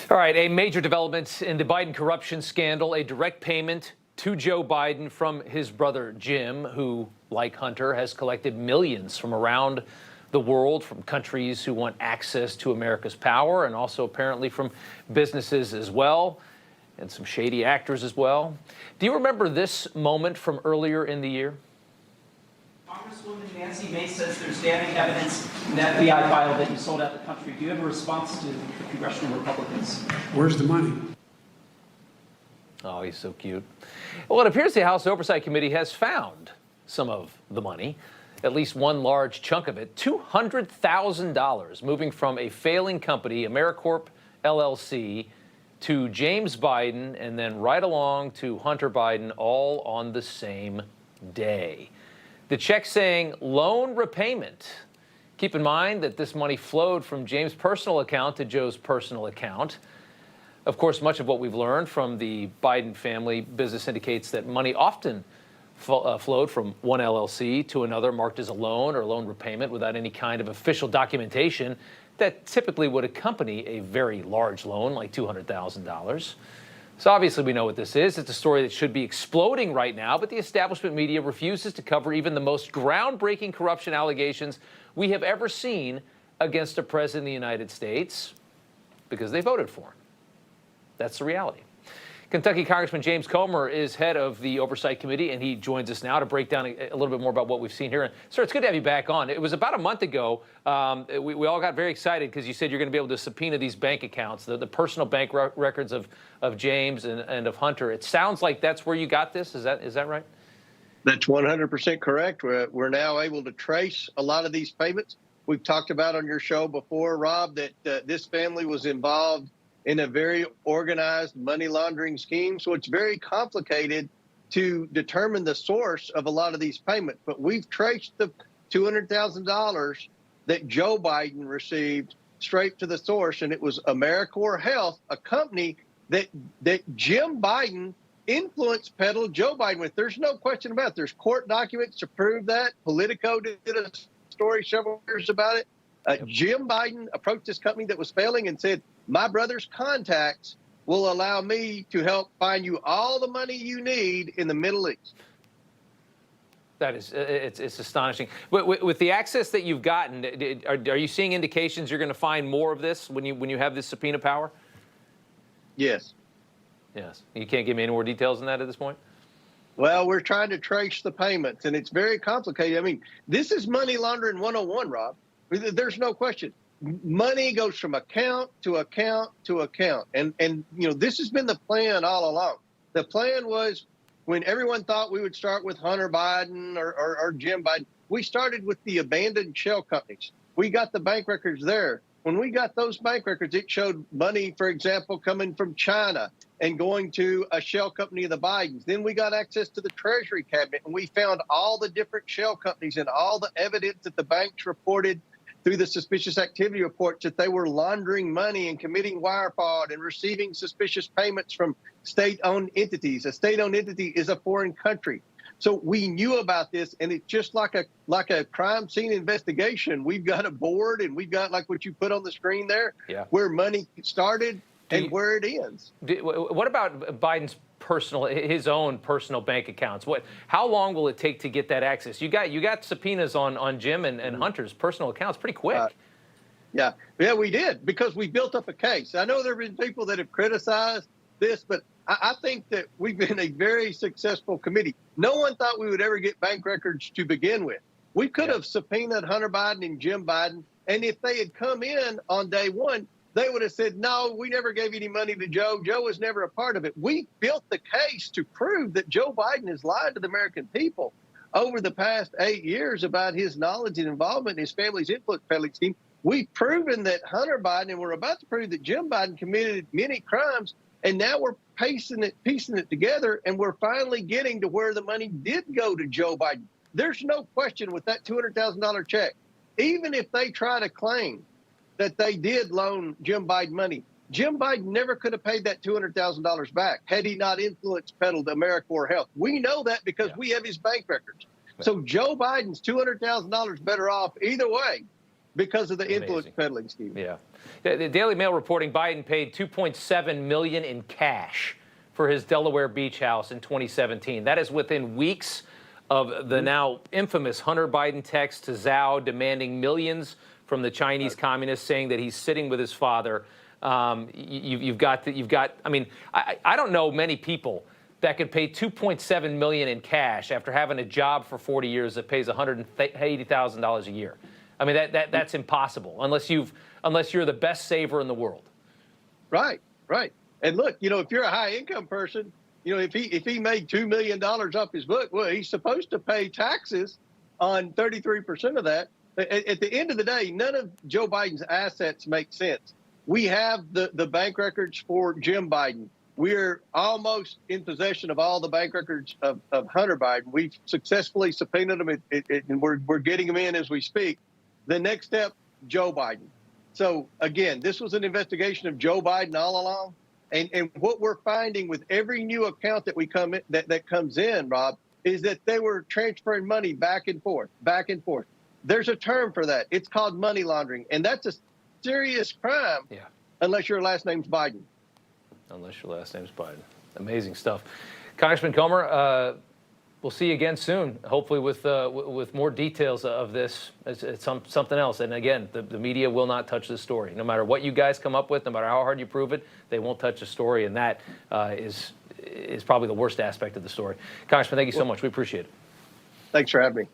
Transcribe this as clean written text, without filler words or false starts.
All right, a major development in the Biden corruption scandal, a direct payment to Joe Biden from his brother Jim, who, like Hunter, has collected millions from around the world, from countries who want access to America's power, and also apparently from businesses as well, and some shady actors as well. Do you remember this moment from earlier in the year? Congresswoman Nancy Mace says there's damning evidence in the FBI file that you sold out the country. Do you have a response to the congressional Republicans? Where's the money? Oh, he's so cute. Well, it appears the House Oversight Committee has found some of the money, at least one large chunk of it, $200,000, moving from a failing company, AmeriCorp LLC, to James Biden, and then right along to Hunter Biden, all on the same day. The check saying loan repayment. Keep in mind that this money flowed from James' personal account to Joe's personal account. Of course, much of what we've learned from the Biden family business indicates that money often flowed from one LLC to another, marked as a loan or loan repayment without any kind of official documentation that typically would accompany a very large loan like $200,000. So obviously we know what this is. It's a story that should be exploding right now, but the establishment media refuses to cover even the most groundbreaking corruption allegations we have ever seen against a president of the United States because they voted for him. That's the reality. Kentucky Congressman James Comer is head of the Oversight Committee, and he joins us now to break down a little bit more about what we've seen here. And, sir, it's good to have you back on. It was about a month ago. We all got very excited because you said you're going to be able to subpoena these bank accounts, the personal bank records of James and of Hunter. It sounds like that's where you got this. Is that right? That's 100% correct. We're now able to trace a lot of these payments. We've talked about on your show before, Rob, that this family was involved in a very organized money laundering scheme. So it's very complicated to determine the source of a lot of these payments. But we've traced the $200,000 that Joe Biden received straight to the source, and it was AmeriCorp Health, a company that Jim Biden influenced peddled Joe Biden with. There's no question about it. There's court documents to prove that. Politico did a story several years about it. Jim Biden approached this company that was failing and said, my brother's contacts will allow me to help find you all the money you need in the Middle East. That is, it's astonishing. With the access that you've gotten, are you seeing indications you're going to find more of this when you have this subpoena power? Yes. Yes. You can't give me any more details than that at this point? Well, we're trying to trace the payments, and it's very complicated. I mean, this is money laundering 101, Rob. There's no question. Money goes from account to account to account. And you know, this has been the plan all along. The plan was when everyone thought we would start with Hunter Biden or Jim Biden, we started with the abandoned shell companies. We got the bank records there. When we got those bank records, it showed money, for example, coming from China and going to a shell company of the Bidens. Then we got access to the Treasury cabinet, and we found all the different shell companies and all the evidence that the banks reported through the suspicious activity reports that they were laundering money and committing wire fraud and receiving suspicious payments from state-owned entities. A state-owned entity is a foreign country. So we knew about this, and it's just like a crime scene investigation. We've got a board, and we've got, like what you put on the screen there, where money started and where it ends. What about Biden's his own personal bank accounts? How long will it take to get that access? You got subpoenas on Jim and Hunter's personal accounts pretty quick. Yeah, we did, because we built up a case. I know there have been people that have criticized this, but I think that we've been a very successful committee. No one thought we would ever get bank records to begin with. We could have subpoenaed Hunter Biden and Jim Biden, and if they had come in on day one, they would have said, no, we never gave any money to Joe. Joe was never a part of it. We built the case to prove that Joe Biden has lied to the American people over the past 8 years about his knowledge and involvement in his family's influence peddling scheme. We've proven that Hunter Biden, and we're about to prove that Jim Biden committed many crimes, and now we're piecing it together, and we're finally getting to where the money did go to Joe Biden. There's no question with that $200,000 check, even if they try to claim that they did loan Jim Biden money, Jim Biden never could have paid that $200,000 back had he not influenced peddled AmeriCorp Health. We know that because we have his bank records. So Joe Biden's $200,000 better off either way because of the influence Amazing. peddling scheme. Yeah. The Daily Mail reporting Biden paid $2.7 million in cash for his Delaware beach house in 2017. That is within weeks of the now infamous Hunter Biden text to Zhao demanding millions from the Chinese communists, saying that he's sitting with his father. You've got. I mean, I don't know many people that could pay $2.7 million in cash after having a job for 40 years that pays $180,000 a year. I mean, that's impossible unless you're the best saver in the world. Right, right. And look, if you're a high income person, if he made $2 million off his book, well, he's supposed to pay taxes on 33% of that. At the end of the day, none of Joe Biden's assets make sense. We have the bank records for Jim Biden. We're almost in possession of all the bank records of Hunter Biden. We've successfully subpoenaed them, and we're getting them in as we speak. The next step, Joe Biden. So, again, this was an investigation of Joe Biden all along. And what we're finding with every new account that that comes in, Rob, is that they were transferring money back and forth, back and forth. There's a term for that. It's called money laundering. And that's a serious crime unless your last name's Biden. Unless your last name's Biden. Amazing stuff. Congressman Comer, we'll see you again soon, hopefully with more details of this. It's something else. And again, the media will not touch this story. No matter what you guys come up with, no matter how hard you prove it, they won't touch the story. And that is probably the worst aspect of the story. Congressman, thank you so much. We appreciate it. Thanks for having me.